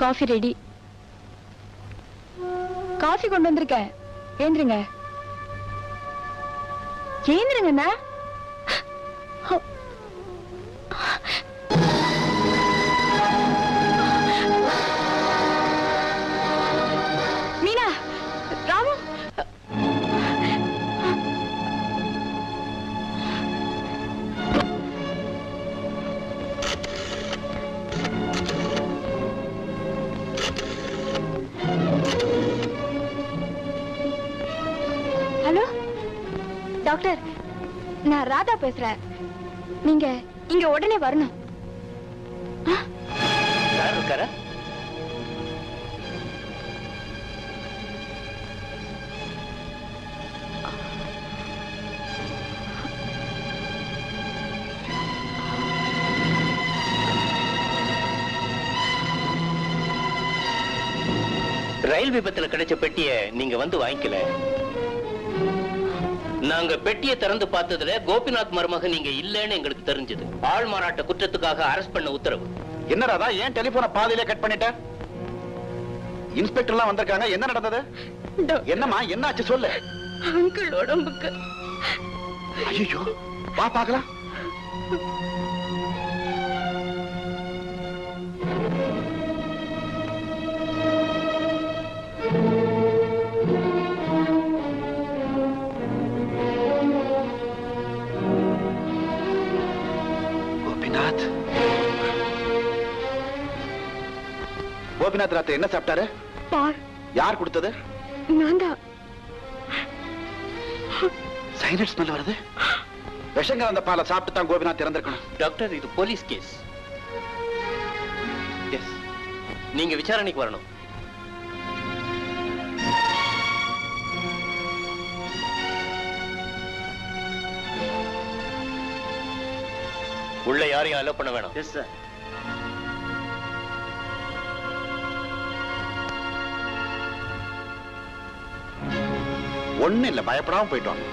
Coffee ready. Coffee கொண்டு வந்திருக்கேன். ஏந்திருங்க. ஏந்திருங்கண்ணா. Meena, Ramu. Hello doctor, நான் ராதா பேசுறேன். நீங்க இங்க உடனே வரணும். யார் இருக்காரா? ரயில் விபத்துல கிடைச்ச பெட்டிய நீங்க வந்து வாங்கிக்கல. நாங்க பெட்டியை திறந்து பார்த்ததுல கோபிநாத் மருமகன் நீங்க இல்லன்னு எங்களுக்கு தெரிஞ்சது. ஆள் மாறாட்ட குற்றத்துக்காக அரெஸ்ட் பண்ண உத்தரவு. என்னடா ஏன் டெலிபோனை பாதியிலே கட் பண்ணிட்ட? இன்ஸ்பெக்டர்லாம் வந்திருக்காங்க. என்ன நடந்தது? என்னம்மா, என்னாச்சு சொல்லு. அங்கிள் உடம்புக்கு. ஐயோ, வா பார்க்கலாம். கோபிநாத் ராத்திரி என்ன சாப்பிட்டாரு? பால். யார் கொடுத்தது? நான் தான். சைனட் ஸ்மெல் வருது. விஷங்க அந்த பாலை சாப்பிட்டு தான் கோபிநாத் இறந்திருக்கணும். டாக்டர், இது போலீஸ் கேஸ். எஸ், நீங்க விசாரணைக்கு வரணும். உள்ள யாரையும் அலோ பண்ண வேணாம். Yes sir. ஒண்ணு இல்ல, பயப்படாம போயிட்டு வாங்க.